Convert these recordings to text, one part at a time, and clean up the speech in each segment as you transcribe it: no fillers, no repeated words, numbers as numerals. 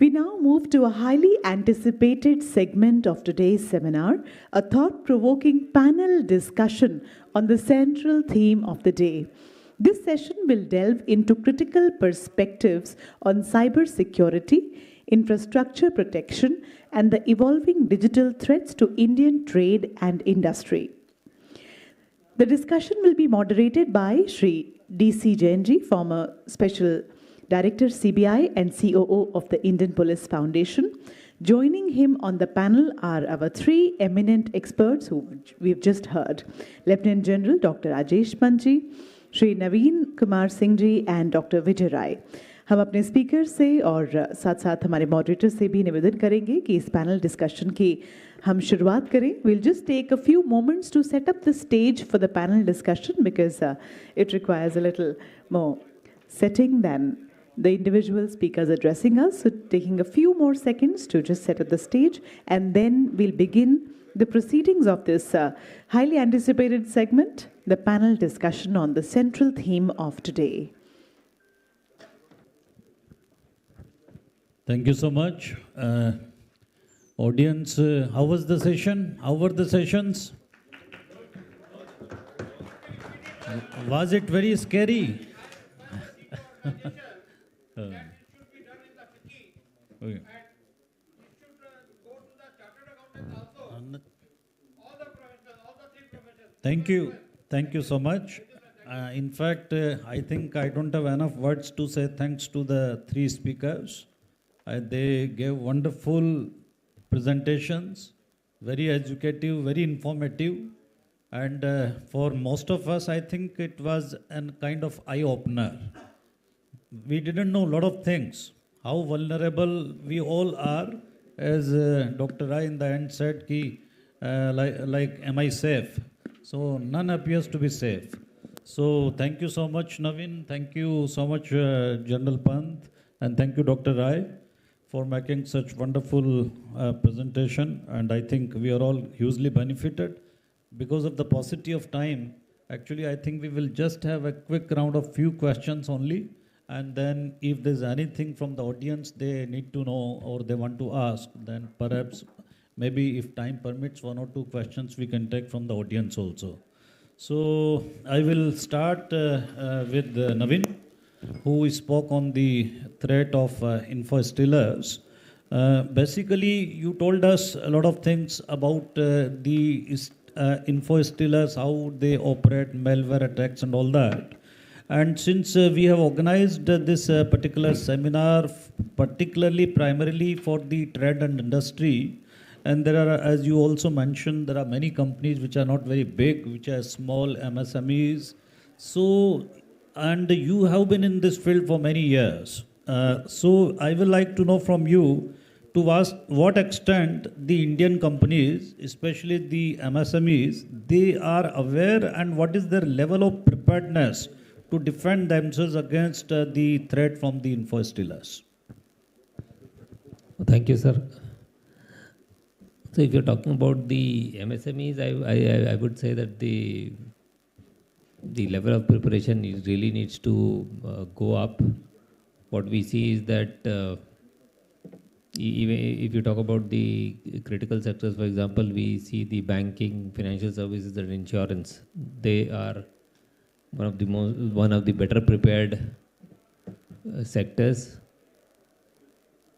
We now move to a highly anticipated segment of today's seminar, a thought-provoking panel discussion on the central theme of the day. This session will delve into critical perspectives on cybersecurity, infrastructure protection, and the evolving digital threats to Indian trade and industry. The discussion will be moderated by Shri D.C. Jain ji, former Special Director CBI and COO of the Indian Police Foundation. Joining him on the panel are our three eminent experts who we've just heard. Lieutenant General Dr. Rajesh Pant ji, Shri Navin, Kumar Singh ji and Dr. Vijay. हम अपने speaker से और साथ साथ हमारे moderator से भी निवेदन करेंगे कि इस पैनल डिस्कशन की हम शुरुआत करें. We'll just take a few moments to set up the stage for the panel discussion because it requires a little more setting than the individual speakers addressing us. So taking a few more seconds to just set up the stage, and then we'll begin the proceedings of this highly anticipated segment, the panel discussion on the central theme of today. Thank you so much. Audience, how was the session? How were the sessions? Was it very scary? Okay. Thank you. Thank you so much. In fact, I think I don't have enough words to say thanks to the three speakers. They gave wonderful presentations, very educative, very informative. And for most of us, I think it was a kind of eye-opener. We didn't know a lot of things, how vulnerable we all are. As Dr. Rai in the end said, like, am I safe? So none appears to be safe. So thank you so much, Navin. Thank you so much, General Pant. And thank you, Dr. Rai, for making such wonderful presentation. And I think we are all hugely benefited. Because of the paucity of time, actually, I think we will just have a quick round of few questions only. And then if there's anything from the audience they need to know or they want to ask, then perhaps, maybe if time permits, one or two questions we can take from the audience also. So I will start with Navin, who spoke on the threat of info stealers. Basically, you told us a lot of things about the info stealers, how they operate, malware attacks and all that. And since we have organized this particular seminar, primarily for the trade and industry, and there are, as you also mentioned, there are many companies which are not very big, which are small MSMEs. So, and you have been in this field for many years. So I would like to know from you to what extent the Indian companies, especially the MSMEs, they are aware and what is their level of preparedness to defend themselves against the threat from the info stealers. Thank you, sir. So if you're talking about the MSMEs, I would say that the level of preparation really needs to go up. What we see is that even if you talk about the critical sectors, for example, we see the banking, financial services and insurance. They are one of the better prepared sectors.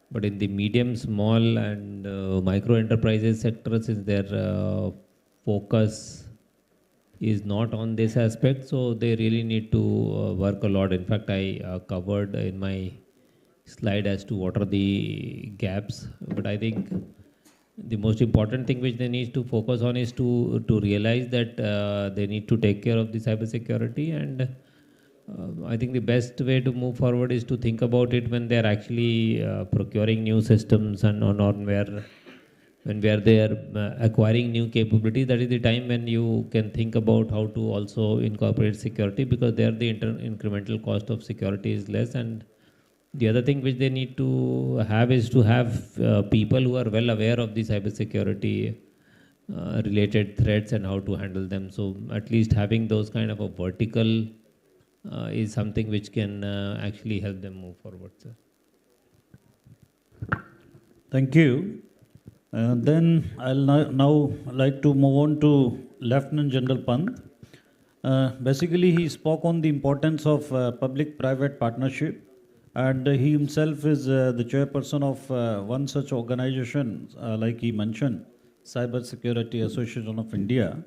But in the medium, small and micro enterprises sector, since their focus is not on this aspect, so they really need to work a lot. In fact, I covered in my slide as to what are the gaps. But I think the most important thing which they need to focus on is to realize that they need to take care of the cybersecurity. And I think the best way to move forward is to think about it when they are actually procuring new systems and when they are acquiring new capabilities. That is the time when you can think about how to also incorporate security, because there the incremental cost of security is less. And the other thing which they need to have is to have people who are well aware of the cybersecurity related threats and how to handle them. So at least having those kind of a vertical is something which can actually help them move forward, sir. Thank you. Then I'll now like to move on to Lieutenant General Pant. Basically, he spoke on the importance of public-private partnership, and he himself is the chairperson of one such organization, like he mentioned, Cybersecurity Association of India.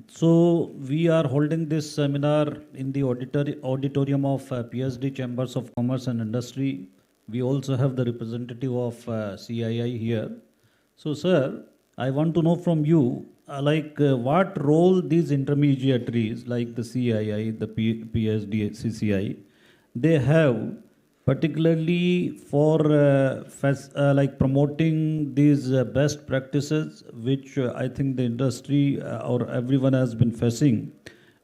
So we are holding this seminar in the auditorium of PSD Chambers of Commerce and Industry. We also have the representative of CII here. So sir, I want to know from you, what role these intermediaries like the CII, the PSD, CCI, they have particularly for promoting these best practices which I think the industry or everyone has been facing,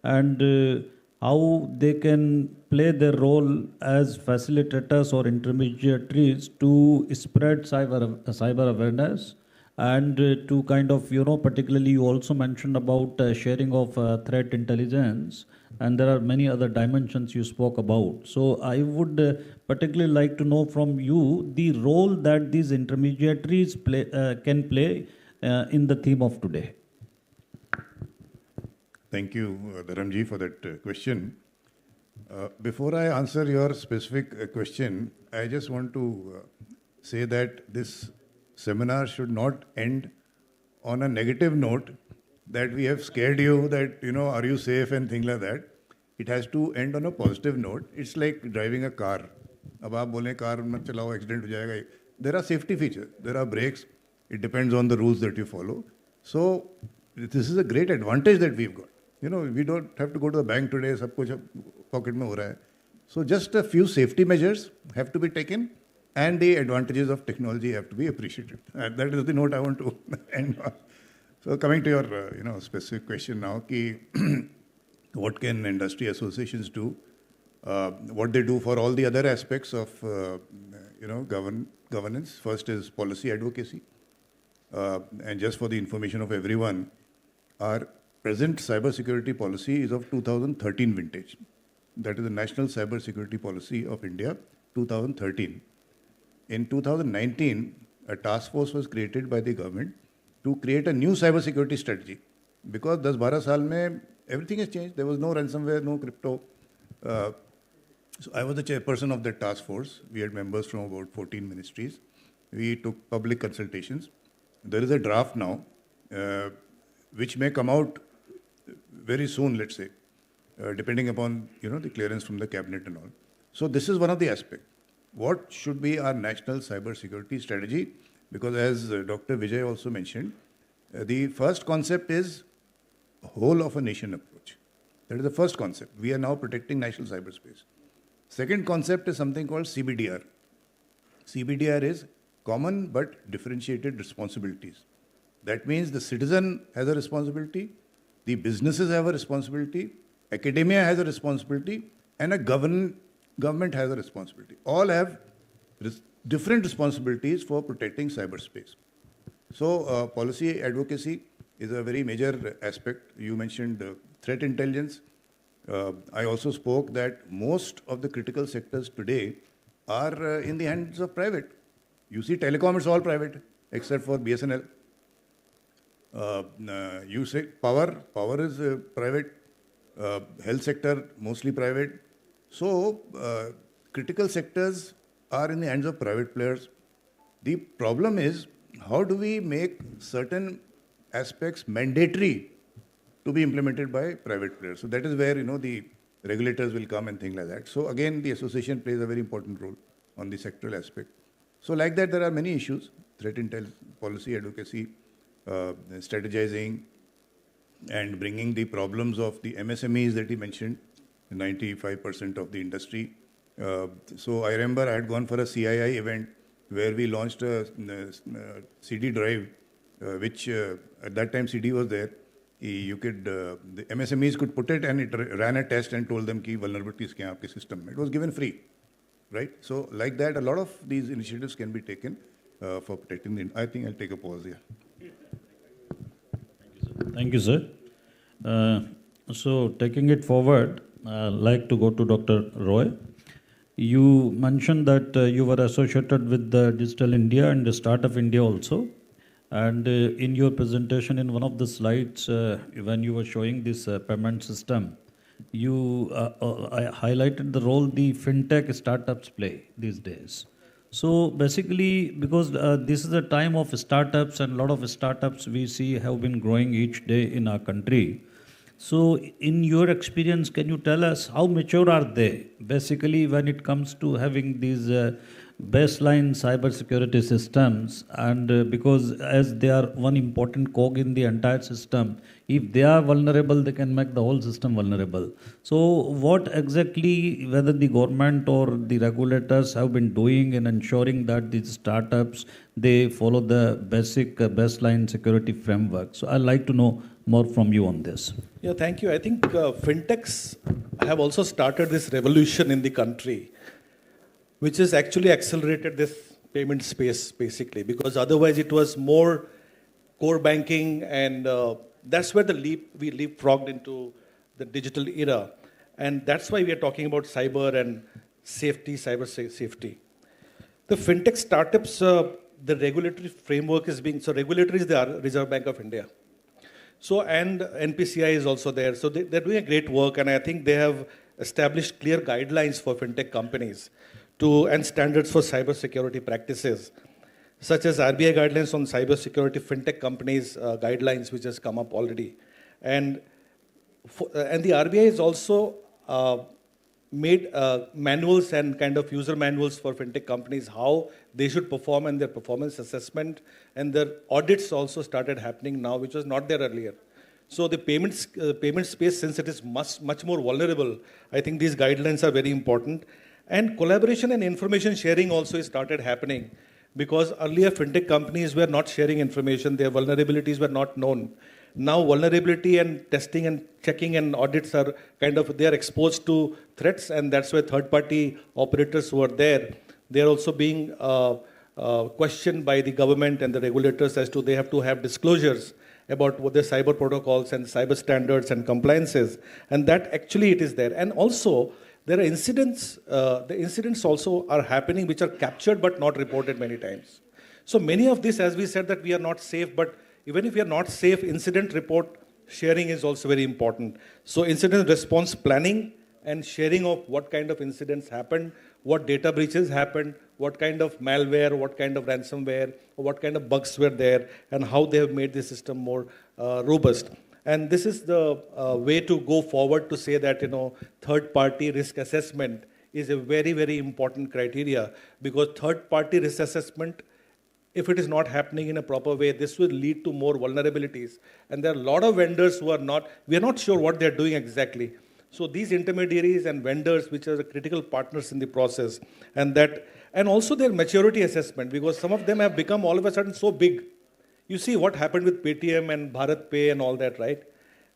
and how they can play their role as facilitators or intermediaries to spread cyber awareness, and to kind of, particularly you also mentioned about sharing of threat intelligence, and there are many other dimensions you spoke about. So I would particularly like to know from you the role that these intermediaries can play in the theme of today. Thank you, Dharamji, for that question. Before I answer your specific question, I just want to say that this seminar should not end on a negative note, that we have scared you, that, are you safe and things like that. It has to end on a positive note. It's like driving a car. अब आप बोलें car मत चलाओ, accident हो जाएगा. There are safety features. There are brakes. It depends on the rules that you follow. So this is a great advantage that we've got. We don't have to go to the bank today. सब कुछ pocket में हो रहा है. So just a few safety measures have to be taken, and the advantages of technology have to be appreciated. That is the note I want to end on. So coming to your specific question now, what can industry associations do? What they do for all the other aspects of governance. First is policy advocacy. And just for the information of everyone, our present cybersecurity policy is of 2013 vintage. That is the National Cybersecurity Policy of India, 2013. In 2019, a task force was created by the government to create a new cybersecurity strategy. Because 10-12 saal mein, everything has changed. There was no ransomware, no crypto. So I was the chairperson of that task force. We had members from about 14 ministries. We took public consultations. There is a draft now, which may come out very soon, let's say, depending upon the clearance from the cabinet and all. So this is one of the aspects. What should be our national cybersecurity strategy? Because as Dr. Vijay also mentioned, the first concept is whole of a nation approach. That is the first concept. We are now protecting national cyberspace. Second concept is something called CBDR. CBDR is common but differentiated responsibilities. That means the citizen has a responsibility, the businesses have a responsibility, academia has a responsibility, and a government has a responsibility. All have different responsibilities for protecting cyberspace. So policy advocacy is a very major aspect. You mentioned threat intelligence. I also spoke that most of the critical sectors today are in the hands of private. You see telecom, it's all private, except for BSNL. You say power is private, health sector mostly private. So critical sectors are in the hands of private players. The problem is, how do we make certain aspects mandatory to be implemented by private players? So that is where the regulators will come and things like that. So again, the association plays a very important role on the sectoral aspect. So like that, there are many issues: threat intel, policy advocacy, strategizing, and bringing the problems of the MSMEs that he mentioned, 95% of the industry. So I remember I had gone for a CII event where we launched a CD drive, which at that time CD was there. You could, the MSMEs could put it, and it ran a test and told them ki vulnerabilities kya aapke system mein. It was given free, right? So like that, a lot of these initiatives can be taken for protecting the. I think I'll take a pause here. Thank you, sir. So taking it forward, I'd like to go to Dr. Roy. You mentioned that you were associated with the Digital India and the Startup India also. And in your presentation, in one of the slides, when you were showing this payment system, you highlighted the role the fintech startups play these days. So basically, because this is a time of startups, and a lot of startups we see have been growing each day in our country. So, in your experience, can you tell us how mature are they? Basically, when it comes to having these baseline cybersecurity systems, and because as they are one important cog in the entire system, if they are vulnerable, they can make the whole system vulnerable. So, what exactly, whether the government or the regulators have been doing in ensuring that these startups they follow the basic baseline security framework? So, I'd like to know more from you on this. Yeah, thank you. I think fintechs have also started this revolution in the country, which has actually accelerated this payment space basically, because otherwise it was more core banking, and that's where we leapfrogged into the digital era. And that's why we are talking about cyber and safety, safety. The fintech startups, the regulatory framework is being, so regulatory is the Reserve Bank of India. So, and NPCI is also there. So they're doing a great work, and I think they have established clear guidelines for fintech companies and standards for cybersecurity practices, such as RBI guidelines on cybersecurity fintech companies guidelines, which has come up already. And the RBI has also made manuals and kind of user manuals for fintech companies, how they should perform and their performance assessment, and their audits also started happening now, which was not there earlier. So the payment space, since it is much more vulnerable, I think these guidelines are very important. And collaboration and information sharing also started happening, because earlier fintech companies were not sharing information, their vulnerabilities were not known. Now vulnerability and testing and checking and audits are kind of, they are exposed to threats, and that's why third-party operators who are there, they are also being questioned by the government and the regulators as to they have to have disclosures about what the cyber protocols and cyber standards and compliances, and that actually it is there. And also, there are incidents, the incidents also are happening which are captured but not reported many times. So many of this, as we said, that we are not safe, but even if we are not safe, incident report sharing is also very important. So incident response planning and sharing of what kind of incidents happened, what data breaches happened, what kind of malware, what kind of ransomware, or what kind of bugs were there, and how they have made the system more robust. And this is the way to go forward to say that, third-party risk assessment is a very, very important criteria, because third-party risk assessment, if it is not happening in a proper way, this will lead to more vulnerabilities. And there are a lot of vendors who are not, we are not sure what they're doing exactly. So these intermediaries and vendors, which are the critical partners in the process, and also their maturity assessment, because some of them have become all of a sudden so big. You see what happened with Paytm and Bharat Pay and all that, right?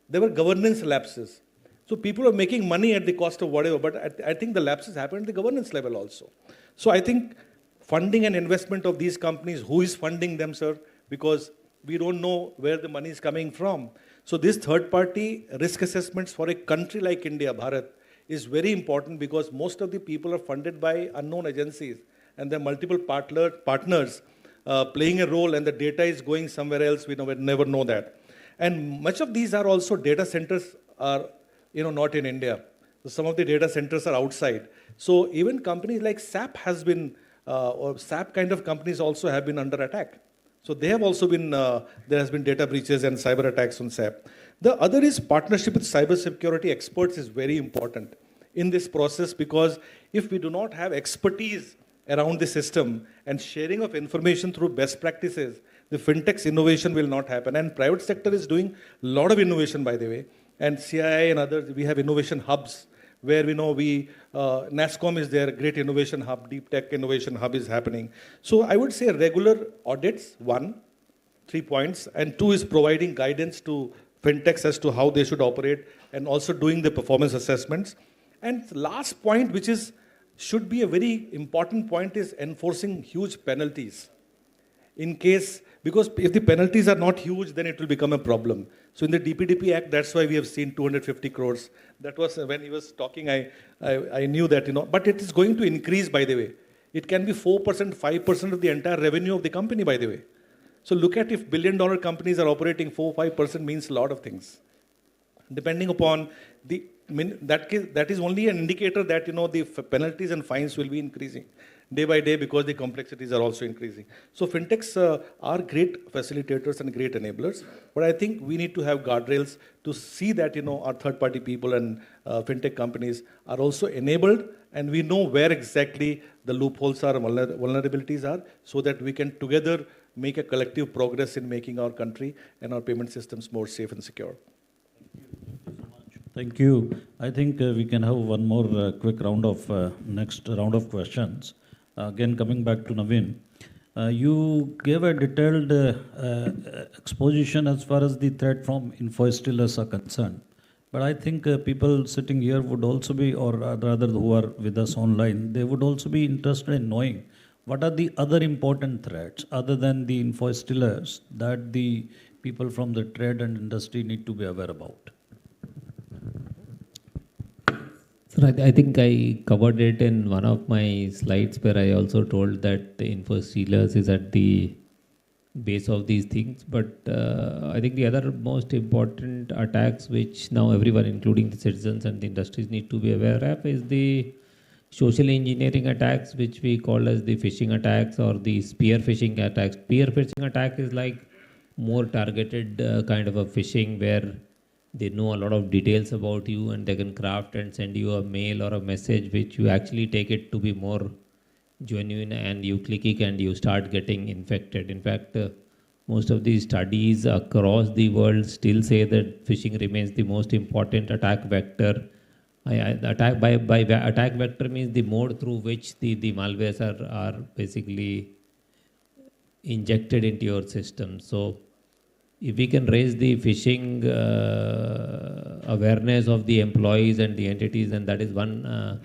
There were governance lapses. So people are making money at the cost of whatever, but I think the lapses happen at the governance level also. So I think funding and investment of these companies, who is funding them, sir? Because we don't know where the money is coming from. So this third-party risk assessments for a country like India, Bharat, is very important, because most of the people are funded by unknown agencies, and there are multiple partners playing a role, and the data is going somewhere else. We never know that. And much of these are also data centers are not in India. So some of the data centers are outside. So even companies like SAP has been, or SAP kind of companies also have been under attack. So they have also been, there has been data breaches and cyber attacks on SAP. The other is partnership with cybersecurity experts is very important in this process, because if we do not have expertise around the system and sharing of information through best practices, the fintech's innovation will not happen. And private sector is doing a lot of innovation, by the way. And CII and others, we have innovation hubs where NASSCOM is there, great innovation hub, deep tech innovation hub is happening. So I would say regular audits, 3 points, and 2 is providing guidance to fintechs as to how they should operate, and also doing the performance assessments. And last point, which should be a very important point, is enforcing huge penalties. in case, because if the penalties are not huge, then it will become a problem. So in the DPDP Act, that's why we have seen 250 crores. That was when he was talking, I knew that, but it is going to increase, by the way. It can be 4%, 5% of the entire revenue of the company, by the way. So look at if billion-dollar companies are operating 4, 5% means a lot of things. Depending upon that is only an indicator that, the penalties and fines will be increasing day by day because the complexities are also increasing. So fintechs are great facilitators and great enablers, but I think we need to have guardrails to see that, our third-party people and fintech companies are also enabled, and we know where exactly the loopholes are, vulnerabilities are, so that we can together make a collective progress in making our country and our payment systems more safe and secure. Thank you. I think we can have one more quick next round of questions. Again, coming back to Navin, you gave a detailed exposition as far as the threat from invoice stealers are concerned. But I think people sitting here would also be, or rather who are with us online, they would also be interested in knowing what are the other important threats other than the invoice stealers that the people from the trade and industry need to be aware about. So I think I covered it in one of my slides where I also told that the invoice stealers is at the base of these things. But I think the other most important attacks which now everyone, including the citizens and the industries, need to be aware of is the social engineering attacks, which we call as the phishing attacks or the spear phishing attacks. Spear phishing attack is like more targeted kind of a phishing where they know a lot of details about you and they can craft and send you a mail or a message which you actually take it to be more genuine, and you click it and you start getting infected. In fact, most of these studies across the world still say that phishing remains the most important attack vector. Attack vector means the mode through which the malwares are basically injected into your system. So if we can raise the phishing awareness of the employees and the entities, and that is one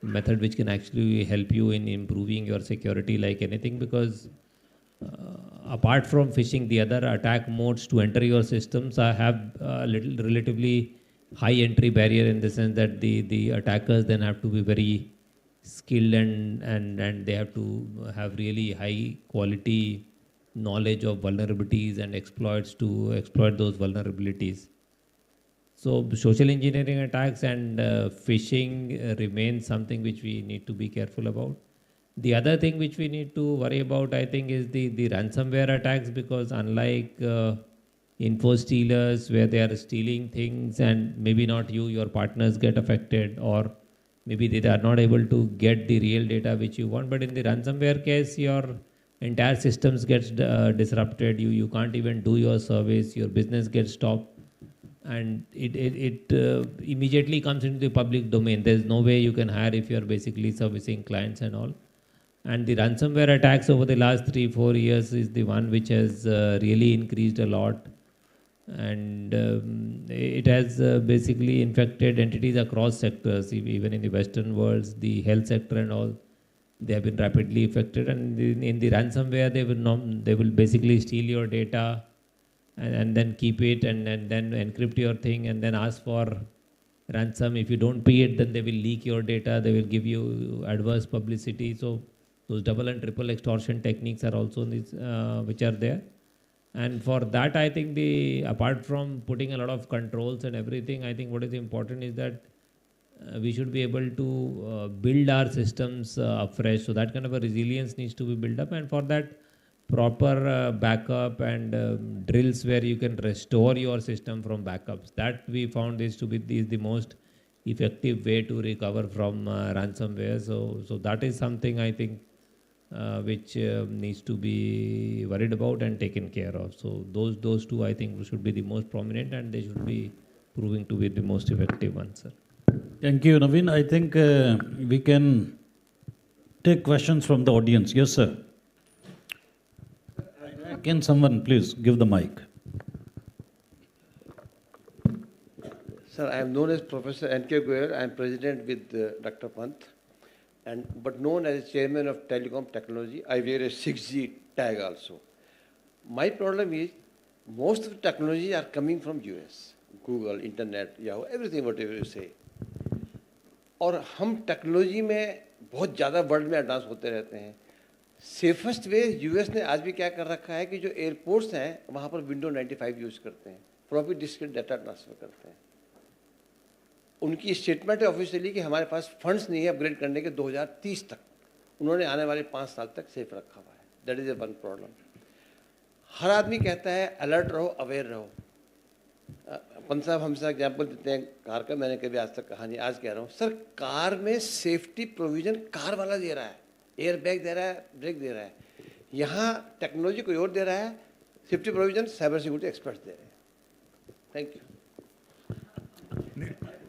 method which can actually help you in improving your security like anything, because apart from phishing, the other attack modes to enter your systems have a relatively high entry barrier, in the sense that the attackers then have to be very skilled and they have to have really high quality knowledge of vulnerabilities and exploits to exploit those vulnerabilities. So social engineering attacks and phishing remains something which we need to be careful about. The other thing which we need to worry about, I think, is the ransomware attacks, because unlike info stealers where they are stealing things and maybe not you, your partners get affected, or maybe they are not able to get the real data which you want. But in the ransomware case, your entire systems gets disrupted. You can't even do your service. Your business gets stopped, and it immediately comes into the public domain. There's no way you can hire if you're basically servicing clients and all. And the ransomware attacks over the last 3-4 years is the one which has really increased a lot, and it has basically infected entities across sectors. Even in the Western worlds, the health sector and all, they have been rapidly affected. And in the ransomware, they will basically steal your data and then keep it and then encrypt your thing and then ask for ransom. If you don't pay it, then they will leak your data. They will give you adverse publicity. So those double and triple extortion techniques are also which are there. And for that, I think apart from putting a lot of controls and everything, I think what is important is that we should be able to build our systems afresh. So that kind of a resilience needs to be built up, and for that proper backup and drills where you can restore your system from backups. That we found is the most effective way to recover from ransomware. So that is something I think which needs to be worried about and taken care of. So those two I think should be the most prominent, and they should be proving to be the most effective ones, sir. Thank you, Navin. I think we can take questions from the audience. Yes, sir. Can someone please give the mic? Sir, I am known as Professor N.K. Goyal. I am president with Dr. Pant. but known as chairman of telecom technology. I wear a 6G tag also. My problem is most of the technologies are coming from US, Google, Internet, Yahoo, everything whatever you say. और हम technology में बहुत ज़्यादा world में advance होते रहते हैं. Safest way US ने आज भी क्या कर रखा है कि जो एयरपोर्ट्स हैं वहाँ पर विंडो 95 यूज़ करते हैं, फ्लॉपी डिस्क के डाटा ट्रांसफ़र करते हैं. उनकी स्टेटमेंट है ऑफिशियली कि हमारे पास फंड्स नहीं है अपग्रेड करने के 2030 तक. उन्होंने आने वाले 5 साल तक सेफ रखा हुआ है. That is a one problem. हर आदमी कहता है अलर्ट रहो, अवेयर रहो. पंत साहब हमसे एग्जाम्पल देते हैं कार का. मैंने कभी आज तक कहा नहीं, आज कह रहा हूँ. सर कार में सेफ्टी प्रोविज़न कार वाला दे रहा है, एयर बैग दे रहा है, ब्रेक दे रहा है. यहाँ टेक्नोलॉजी कोई और दे रहा है, safety provision cyber security experts दे रहे हैं. Thank you.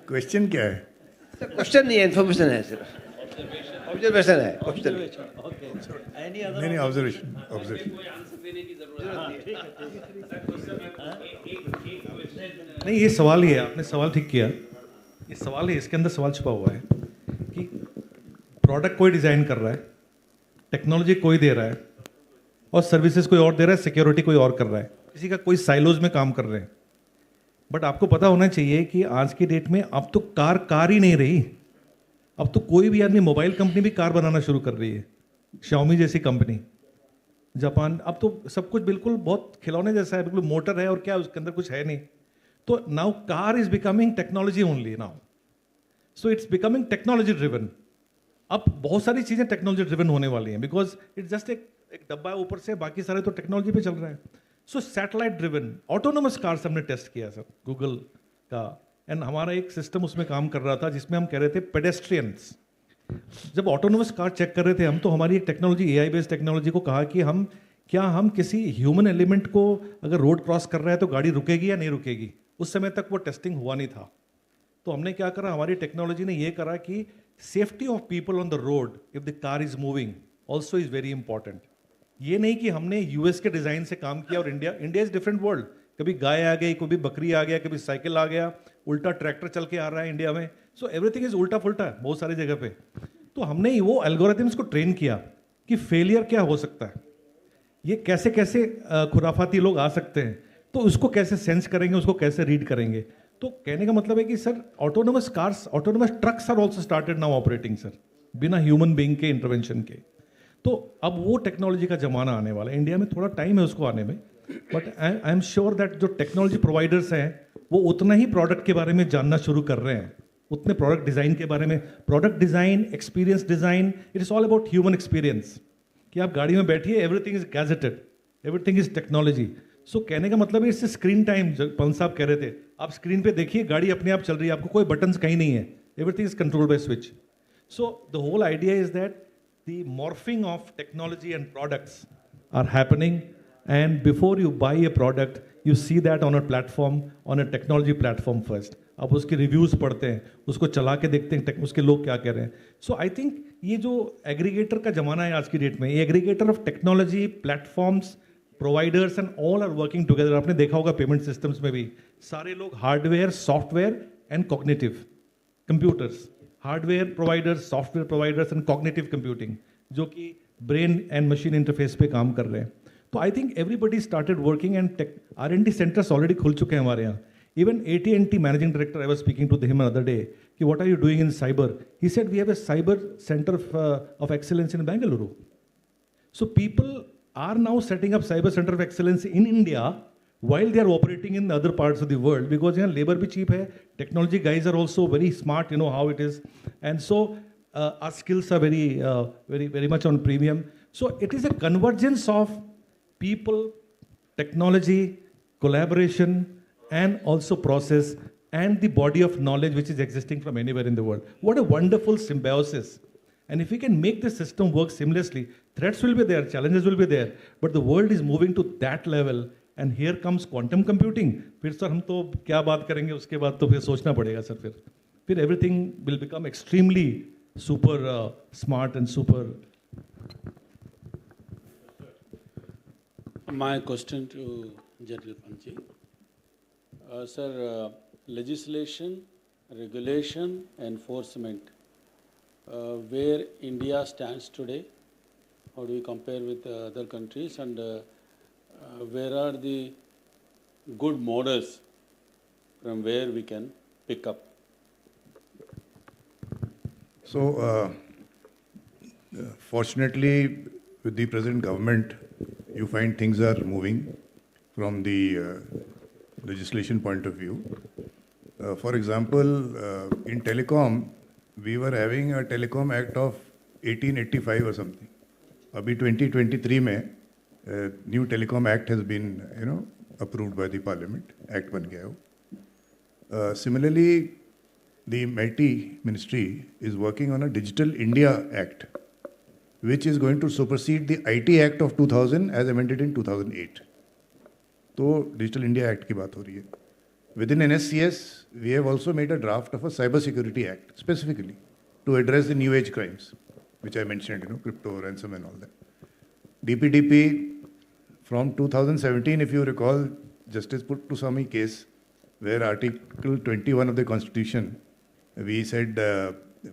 क्वेश्चन क्या है? सर क्वेश्चन नहीं है, इन्फॉर्मेशन है, सिर्फ ऑब्जर्वेशन है. नहीं, ऑब्जर्वेशन. नहीं, ये सवाल ही है. आपने सवाल ठीक किया. ये सवाल है, इसके अंदर सवाल छुपा हुआ है कि प्रोडक्ट कोई डिज़ाइन कर रहा है, टेक्नोलॉजी कोई दे रहा है और सर्विसेज कोई और दे रहा है, सिक्योरिटी कोई और कर रहा है. किसी का कोई साइलोज में काम कर रहे हैं. बट आपको पता होना चाहिए कि आज की डेट में अब तो कार ही नहीं रही. अब तो कोई भी आदमी, मोबाइल कंपनी भी कार बनाना शुरू कर रही है, Xiaomi जैसी कंपनी, जापान. अब तो सब कुछ बिल्कुल बहुत खिलौने जैसा है, बिल्कुल मोटर है और क्या उसके अंदर कुछ है नहीं. तो now car is becoming technology only now. So it's becoming technology driven. अब बहुत सारी चीज़ें टेक्नोलॉजी ड्रिवन होने वाली हैं बिकॉज इट्स जस्ट एक डब्बा है ऊपर से, बाकी सारे तो टेक्नोलॉजी पे चल रहा है. सो सैटेलाइट ड्रिवन ऑटोनोमस कार्स हमने टेस्ट किया सर गूगल का, एंड हमारा एक सिस्टम उसमें काम कर रहा था जिसमें हम कह रहे थे पेडेस्ट्रियंस. जब ऑटोनोमस कार चेक कर रहे थे हम, तो हमारी एक टेक्नोलॉजी, AI बेस्ड टेक्नोलॉजी को कहा कि हम किसी ह्यूमन एलिमेंट को अगर रोड क्रॉस कर रहा है तो गाड़ी रुकेगी या नहीं रुकेगी. उस समय तक वो टेस्टिंग हुआ नहीं था. तो हमने क्या करा, हमारी टेक्नोलॉजी ने ये करा कि safety of people on the road if the car is moving also is very important. ये नहीं कि हमने US के डिज़ाइन से काम किया और इंडिया इज डिफरेंट वर्ल्ड. कभी गाय आ गई, कभी बकरी आ गया, कभी साइकिल आ गया, उल्टा ट्रैक्टर चल के आ रहा है इंडिया में. सो एवरीथिंग इज उल्टा फुल्टा बहुत सारी जगह पे. तो हमने वो एल्गोरिथम्स को ट्रेन किया कि फेलियर क्या हो सकता है, ये कैसे कैसे खुराफाती लोग आ सकते हैं, तो उसको कैसे सेंस करेंगे, उसको कैसे रीड करेंगे. तो कहने का मतलब है कि sir autonomous cars, autonomous trucks are also started now operating sir, बिना ह्यूमन बीइंग के इंटरवेंशन के. तो अब वो टेक्नोलॉजी का जमाना आने वाला है. इंडिया में थोड़ा टाइम है उसको आने में, but I am sure that जो टेक्नोलॉजी प्रोवाइडर्स हैं वो उतना ही प्रोडक्ट के बारे में जानना शुरू कर रहे हैं, उतने प्रोडक्ट डिज़ाइन के बारे में. Product design, experience design, it is all about human experience. कि आप गाड़ी में बैठिए, everything is gadgeted, everything is technology. So कहने का मतलब है इससे स्क्रीन टाइम, पंत साहब कह रहे थे, आप स्क्रीन पे देखिए गाड़ी अपने आप चल रही है, आपको कोई बटन्स कहीं नहीं है, everything is controlled by switch. So the whole idea is that the morphing of technology and products are happening, and before you buy a product you see that on a platform, on a technology platform first. आप उसके reviews पढ़ते हैं, उसको चला के देखते हैं उसके लोग क्या कह रहे हैं. सो आई थिंक ये जो एग्रीगेटर का ज़माना है आज की डेट में, ये aggregator of technology, platforms, providers and all are working together. आपने देखा होगा पेमेंट सिस्टम्स में भी सारे लोग hardware, software and cognitive computers, hardware providers, software providers and cognitive computing, जो कि ब्रेन एंड मशीन इंटरफेस पे काम कर रहे हैं. तो I think everybody started working and R&D centres already खुल चुके हैं हमारे यहाँ. Even AT&T managing director, I was speaking to him other day कि what are you doing in cyber. He said we have a cyber centre of excellence in Bengaluru. So people are now setting up cyber centre of excellence in India while they are operating in other parts of the world, because यहाँ labor भी cheap है, technology guys are also very smart, you know how it is, and so our skills are very much on premium. So it is a convergence of people, technology, collaboration, and also process, and the body of knowledge which is existing from anywhere in the world. What a wonderful symbiosis. And if we can make the system work seamlessly, threats will be there, challenges will be there, but the world is moving to that level. And here comes quantum computing. फिर sir हम तो क्या बात करेंगे उसके बाद, तो फिर सोचना पड़ेगा सर. फिर everything will become extremely super smart and super. My question to general Pant ji. Sir, legislation, regulation, enforcement, where India stands today? How do we compare with other countries? And where are the good models from where we can pick up? So, fortunately, with the present government, you find things are moving from the legislation point of view. For example, in telecom, we were having a Telecom Act of 1885 or something. Abhi 2023 mein, new Telecom Act has been, approved by the Parliament. Act ban gaya ho. Similarly, the MIT Ministry is working on a Digital India Act, which is going to supersede the IT Act of 2000 as amended in 2008. So, Digital India Act ki baat ho rahi hai. Within NSCS, we have also made a draft of a Cybersecurity Act, specifically, to address the new age crimes, which I mentioned, crypto, ransom and all that. DPDP, from 2017, if you recall, Justice Puttaswamy case, where Article 21 of the Constitution, we said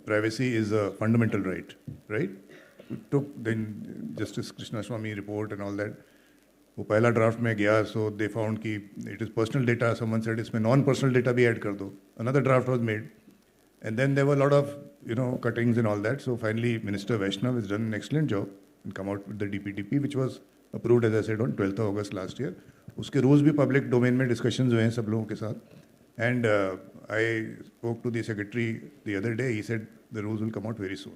privacy is a fundamental right, right? We took then Justice Krishnaswamy report and all that. वो पहला draft में गया, so they found कि it is personal data. Someone said इसमें non-personal data भी add कर दो. Another draft was made, and then there were a lot of cuttings and all that. So finally, Minister Vaishnav has done an excellent job and come out with the DPDP, which was approved, as I said, on 12th of August last year. उसके rules भी public domain में discussions हुए हैं सब लोगों के साथ. And I spoke to the secretary the other day. He said the rules will come out very soon.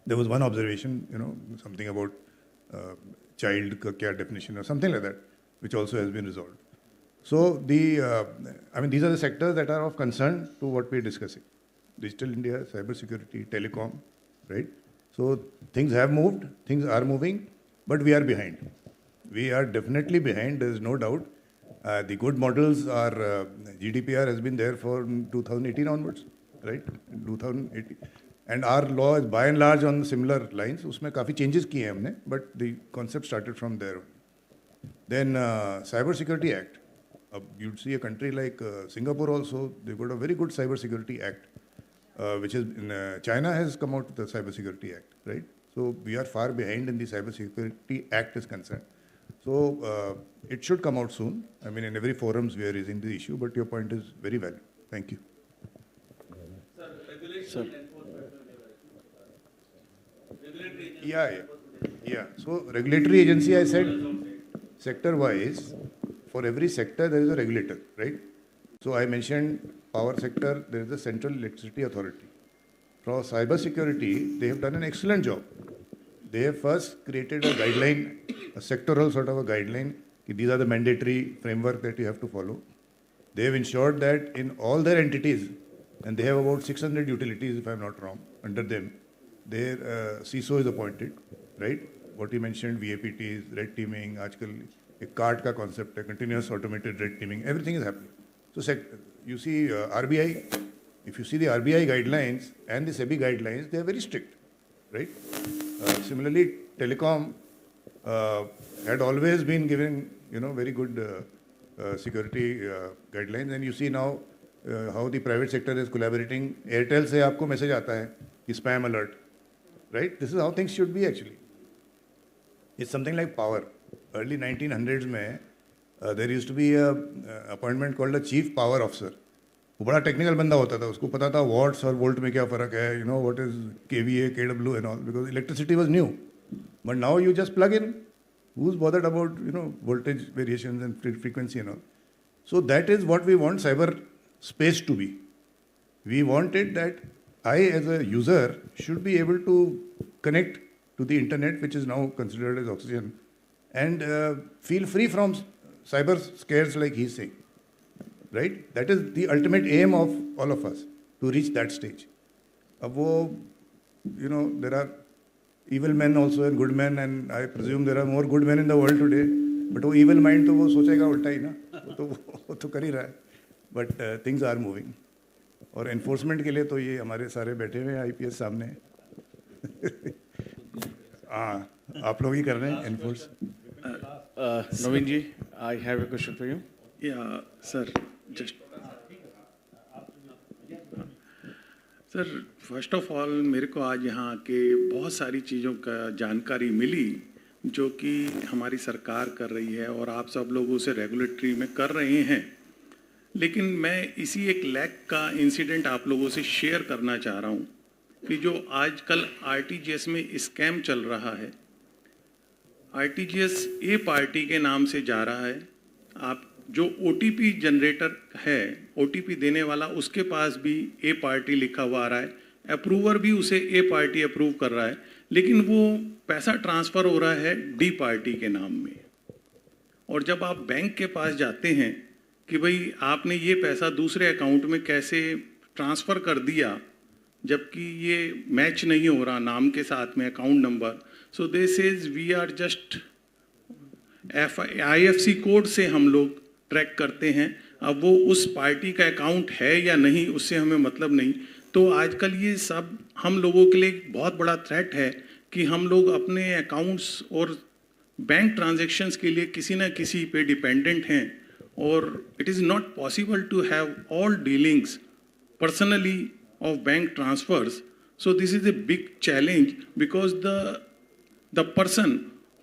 There was one observation, something about child ka kya definition or something like that, which also has been resolved. So these are the sectors that are of concern to what we are discussing. Digital India, cybersecurity, telecom, right? So things have moved, things are moving, but we are behind. We are definitely behind, there is no doubt. The good models are, GDPR has been there for 2018 onwards, right? 2018. And our law is by and large on similar lines. उसमें काफ़ी changes किए हैं हमने, but the concept started from there. Then Cybersecurity Act. You'd see a country like Singapore also, they've got a very good Cybersecurity Act, which is in China has come out with the Cybersecurity Act, right? So we are far behind in the Cybersecurity Act is concerned. So it should come out soon. I mean, in every forums we are raising the issue, but your point is very valid. Thank you. Sir, regulation. Yeah. So regulatory agency, I said, sector-wise, for every sector there is a regulator, right? So I mentioned power sector, there is the Central Electricity Authority. For cybersecurity, they have done an excellent job. They have first created a guideline, a sectoral sort of a guideline. These are the mandatory framework that you have to follow. They have ensured that in all their entities, and they have about 600 utilities, if I'm not wrong, under them, their CISO is appointed, right? What you mentioned, VAPTs, red teaming, आजकल एक CART का concept है, continuous automated red teaming, everything is happening. So you see RBI, if you see the RBI guidelines and the SEBI guidelines, they are very strict, right? Similarly, telecom had always been given, very good security guidelines, and you see now how the private sector is collaborating. Airtel से आपको message आता है कि spam alert, right? This is how things should be actually. It's something like power. Early 1900s में there used to be a appointment called a chief power officer. वो बड़ा technical बंदा होता था, उसको पता था वॉट्स और वोल्ट में क्या फ़र्क है, what is KVA, KW and all, because electricity was new. But now you just plug in. Who's bothered about, voltage variations and frequency and all? So that is what we want cyber space to be. We want it that I as a user should be able to connect to the internet, which is now considered as oxygen, and feel free from cyber scares like he's saying. Right? That is the ultimate aim of all of us, to reach that stage. Ab wo, there are evil men also and good men, and I presume there are more good men in the world today. But wo evil mind to wo sochega ulta hi na, wo to kar hi raha hai. But things are moving. और enforcement के लिए तो ये हमारे सारे बैठे हुए हैं IPS सामने. आप लोग ही कर रहे हैं enforce. Navin ji, I have a question for you. Yeah, sir. Sir first of all मेरे को आज यहाँ के बहुत सारी चीज़ों का जानकारी मिली जो कि हमारी सरकार कर रही है और आप सब लोग उसे रेगुलेटरी में कर रहे हैं, लेकिन मैं इसी एक लैक का इंसिडेंट आप लोगों से शेयर करना चाह रहा हूँ कि जो आजकल आरटीजीएस में स्कैम चल रहा है, आरटीजीएस ए पार्टी के नाम से जा रहा है। आप जो ओटीपी जनरेटर है, ओटीपी देने वाला, उसके पास भी ए पार्टी लिखा हुआ आ रहा है, अप्रूवर भी उसे ए पार्टी अप्रूव कर रहा है, लेकिन वो पैसा ट्रांसफ़र हो रहा है डी पार्टी के नाम में। और जब आप बैंक के पास जाते हैं कि भाई आपने ये पैसा दूसरे अकाउंट में कैसे ट्रांसफ़र कर दिया, जबकि ये मैच नहीं हो रहा नाम के साथ में account number, so this is we are just IFC code से हम लोग ट्रैक करते हैं। अब वो उस पार्टी का अकाउंट है या नहीं उससे हमें मतलब नहीं। तो आजकल ये सब हम लोगों के लिए एक बहुत बड़ा थ्रेट है कि हम लोग अपने अकाउंट्स और बैंक ट्रांजैक्शंस के लिए किसी न किसी पे डिपेंडेंट हैं, और it is not possible to have all dealings personally of bank transfers. So this is a big challenge because the person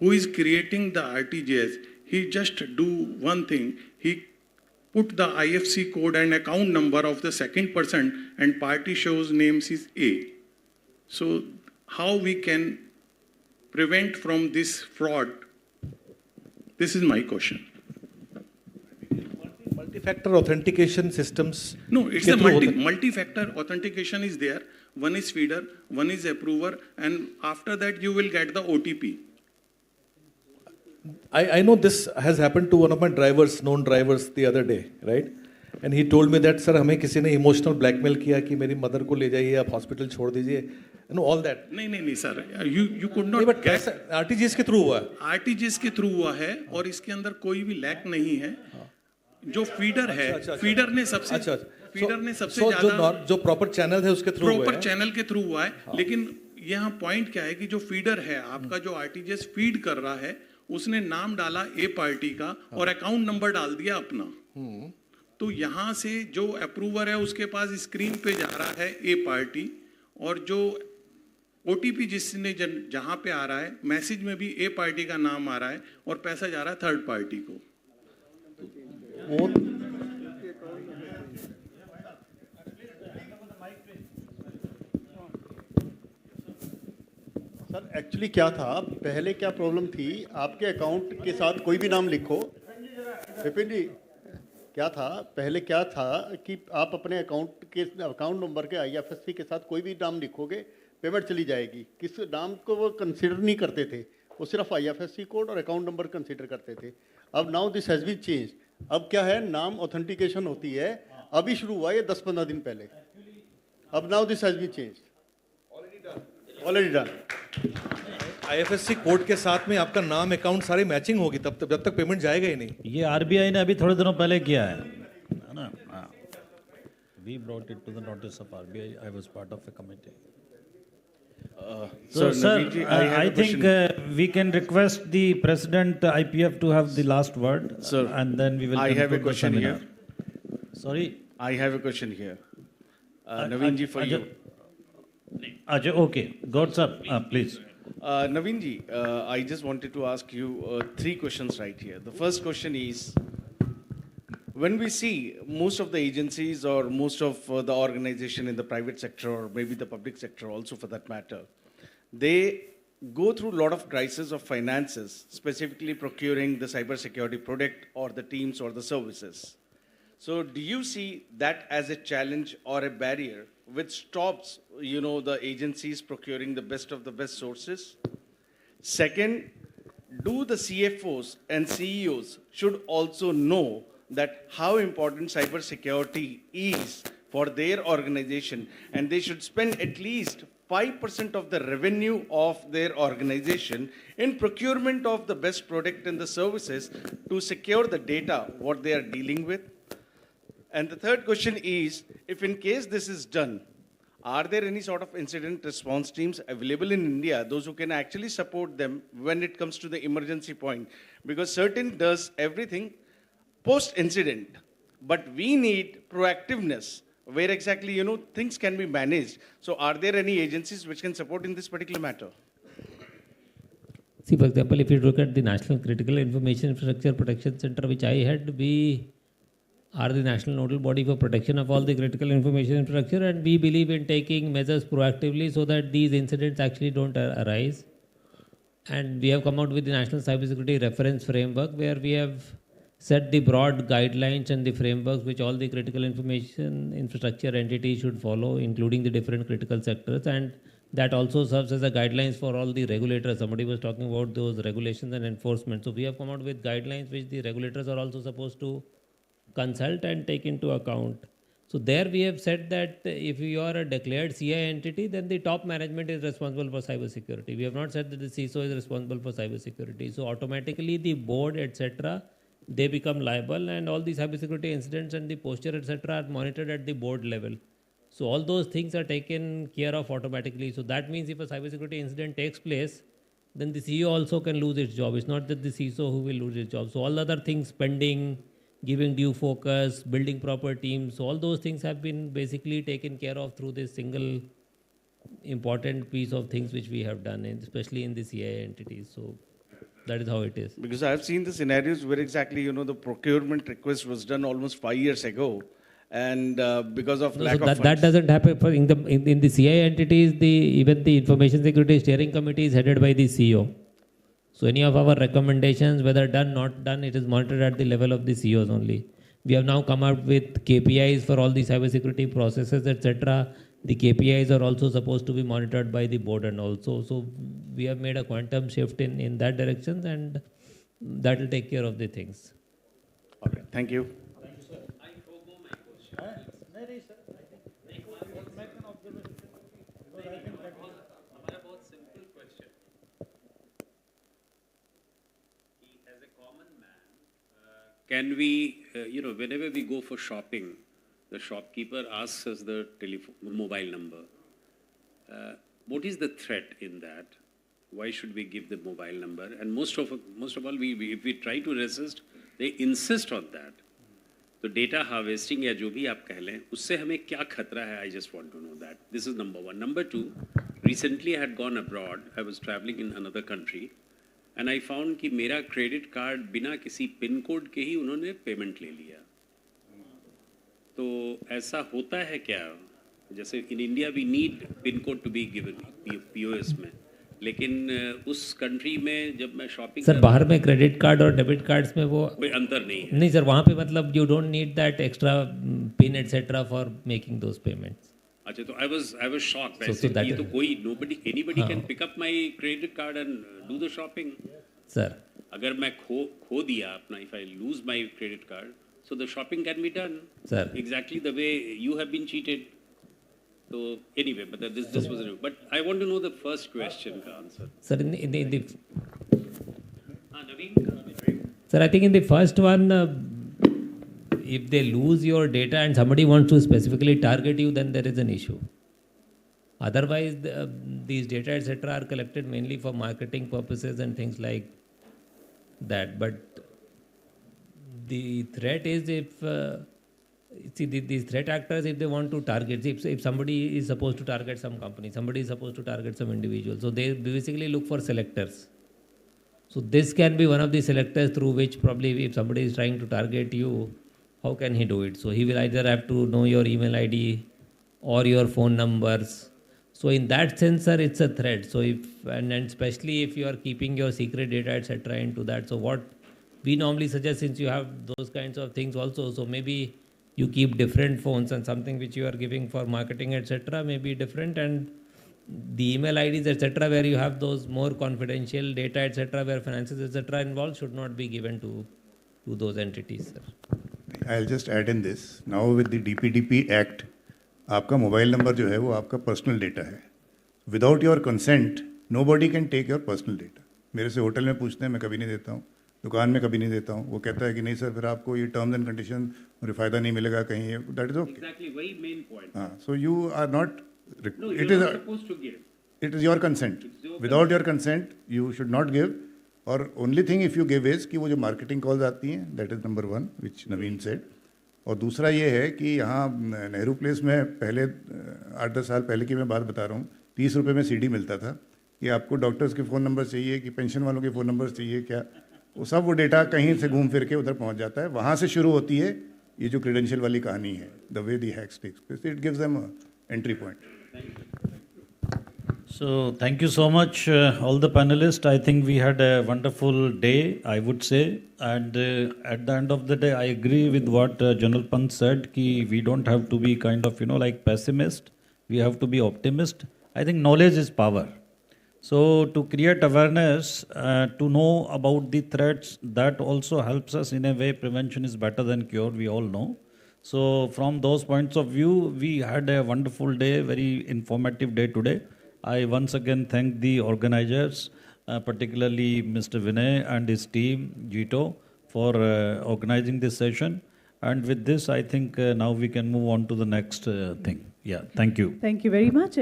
who is creating the RTGS, he just do one thing, he put the IFC code and account number of the second person and party shows names is A. So how we can prevent from this fraud? This is my question. Multi-factor authentication systems. No, it's a multi-factor authentication is there. One is feeder, one is approver, and after that you will get the OTP. I know this has happened to one of my drivers, known drivers, the other day, right? And he told me that, sir, हमें किसी ने emotional blackmail किया कि मेरी mother को ले जाइए, आप hospital छोड़ दीजिए, you know all that. नहीं sir, you could not. But कैसे RTGS के through हुआ है? RTGS के through हुआ है और इसके अंदर कोई भी लैक नहीं है। जो फीडर है, फीडर ने सबसे ज्यादा जो प्रॉपर चैनल है उसके थ्रू प्रॉपर चैनल के थ्रू हुआ है। लेकिन यहाँ पॉइंट क्या है कि जो फीडर है आपका, जो आरटीजीएस फीड कर रहा है, उसने नाम डाला ए पार्टी का और अकाउंट नंबर डाल दिया अपना। तो यहाँ से जो अप्रूवर है उसके पास स्क्रीन पे जा रहा है ए पार्टी, और जो ओटीपी जिसने जहाँ पे आ रहा है मैसेज में भी ए पार्टी का नाम आ रहा है और पैसा जा रहा है थर्ड पार्टी को। सर एक्चुअली क्या था, पहले क्या प्रॉब्लम थी, आपके अकाउंट के साथ कोई भी नाम लिखो, विपिन जी क्या था, पहले क्या था कि आप अपने अकाउंट नंबर के IFSC के साथ कोई भी नाम लिखोगे पेमेंट चली जाएगी। किस नाम को वो कंसिडर नहीं करते थे, वो सिर्फ IFSC कोड और अकाउंट नंबर कंसिडर करते थे। अब now this has been change. अब क्या है, नाम ऑथेंटिकेशन होती है, अभी शुरू हुआ है 10-15 दिन पहले। अब now this has been change, already done. IFSC code के साथ में आपका नाम, अकाउंट सारी मैचिंग होगी, तब जब तक पेमेंट जाएगा ही नहीं। ये RBI ने अभी थोड़े दिनों पहले किया है ना। We brought it to the notice of RBI. I was part of a committee. So, sir, I think we can request the President IPF to have the last word, sir, and then we will. I have a question here. Sorry, I have a question here. Navin ji, for you. Ajay, okay, God sir, please. Navin ji, I just wanted to ask you 3 questions right here. The first question is, when we see most of the agencies or most of the organization in the private sector or maybe the public sector also for that matter, they go through a lot of crisis of finances, specifically procuring the cybersecurity product or the teams or the services. So do you see that as a challenge or a barrier which stops, the agencies procuring the best of the best sources? Second, do the CFOs and CEOs should also know that how important cybersecurity is for their organization, and they should spend at least 5% of the revenue of their organization in procurement of the best product and the services to secure the data what they are dealing with? And the third question is, if in case this is done, are there any sort of incident response teams available in India, those who can actually support them when it comes to the emergency point? Because certain does everything post-incident, but we need proactiveness where exactly, things can be managed. So are there any agencies which can support in this particular matter? See, for example, if you look at the National Critical Information Infrastructure Protection Center, which I had, we are the national nodal body for protection of all the critical information infrastructure, and we believe in taking measures proactively so that these incidents actually don't arise. And we have come out with the National Cybersecurity Reference Framework, where we have set the broad guidelines and the frameworks which all the critical information infrastructure entities should follow, including the different critical sectors. And that also serves as a guidelines for all the regulators. Somebody was talking about those regulations and enforcement. So we have come out with guidelines which the regulators are also supposed to consult and take into account. So there we have said that if you are a declared CI entity, then the top management is responsible for cybersecurity. We have not said that the CISO is responsible for cybersecurity. So automatically the board, etc., they become liable, and all the cybersecurity incidents and the posture, etc., are monitored at the board level. So all those things are taken care of automatically. So that means if a cybersecurity incident takes place, then the CEO also can lose its job. It's not that the CISO who will lose its job. So all other things, spending, giving due focus, building proper teams, so all those things have been basically taken care of through this single important piece of things which we have done, especially in the CI entities. So that is how it is. Because I have seen the scenarios where exactly, the procurement request was done almost 5 years ago. And because of lack of funds. That doesn't happen for in the CI entities. Even the Information Security Steering Committee is headed by the CEO. So any of our recommendations, whether done, not done, it is monitored at the level of the CEOs only. We have now come out with KPIs for all the cybersecurity processes, etc. The KPIs are also supposed to be monitored by the board and also. So we have made a quantum shift in that direction, and that will take care of the things. Okay, thank you. Can we, whenever we go for shopping, the shopkeeper asks us the mobile number. What is the threat in that? Why should we give the mobile number? And most of all, if we try to resist, they insist on that. So data harvesting या जो भी आप कह लें, उससे हमें क्या खतरा है? I just want to know that. This is number one. Number two, recently I had gone abroad. I was traveling in another country. And I found कि मेरा क्रेडिट कार्ड बिना किसी पिन कोड के ही उन्होंने पेमेंट ले लिया. तो ऐसा होता है क्या? जैसे in India we need pin code to be given POS में, लेकिन उस कंट्री में जब मैं शॉपिंग सर बाहर में क्रेडिट कार्ड और डेबिट कार्ड्स में वो कोई अंतर नहीं है. नहीं सर, वहाँ पे मतलब you don't need that extra pin etcetera for making those payments. अच्छा, तो I was shocked. So that तो कोई anybody can pick up my credit card and do the shopping. Sir. अगर मैं खो दिया अपना, if I lose my credit card, so the shopping can be done. Sir. Exactly the way you have been cheated. So anyway, but this was a. But I want to know the first question का answer. Sir, in the Navin. Sir, I think in the first one, if they lose your data and somebody wants to specifically target you, then there is an issue. Otherwise, these data, etc., are collected mainly for marketing purposes and things like that. But the threat is if, these threat actors, if they want to target, if somebody is supposed to target some company, somebody is supposed to target some individual, so they basically look for selectors. So this can be one of the selectors through which probably if somebody is trying to target you, how can he do it? So he will either have to know your email ID or your phone numbers. So in that sense, sir, it's a threat. So if, and especially if you are keeping your secret data, etc., into that. So what we normally suggest, since you have those kinds of things also, so maybe you keep different phones and something which you are giving for marketing, etc., may be different, and the email IDs, etc., where you have those more confidential data, etc., where finances, etc., involved, should not be given to those entities, sir. I'll just add in this. Now with the DPDP Act, आपका mobile number जो है वो आपका personal data है. Without your consent nobody can take your personal data. मेरे से hotel में पूछते हैं, मैं कभी नहीं देता हूँ, दुकान में कभी नहीं देता हूँ. वो कहता है कि नहीं सर, फिर आपको ये टर्म्स एंड कंडीशन और फ़ायदा नहीं मिलेगा कहीं. That is okay. Exactly, वही मेन पॉइंट. हाँ, so you are not. No, you are not supposed to give. It is your consent. Without your consent, you should not give. Or only thing if you give is कि वो जो marketing calls आती हैं, that is number one, which Navin said. और दूसरा ये है कि यहाँ नेहरू प्लेस में पहले 8-10 साल पहले की मैं बात बता रहा हूँ, 30 रुपये में सीडी मिलता था कि आपको डॉक्टर्स के फ़ोन नंबर चाहिए कि पेंशन वालों के फ़ोन नंबर चाहिए क्या, वो सब वो डेटा कहीं से घूम फिर के उधर पहुँच जाता है। वहाँ से शुरू होती है ये जो क्रेडेंशियल वाली कहानी है, the way the hacks takes place, it gives them entry point. So thank you so much, all the panelists. I think we had a wonderful day, I would say. And at the end of the day, I agree with what General Pant said, ki we don't have to be kind of, like pessimist. We have to be optimist. I think knowledge is power. So to create awareness, to know about the threats, that also helps us in a way. Prevention is better than cure, we all know. So from those points of view, we had a wonderful day, very informative day today. I once again thank the organizers, particularly Mr. Vinay and his team, Jito, for organizing this session. And with this, I think now we can move on to the next thing. Yeah, thank you. Thank you very much.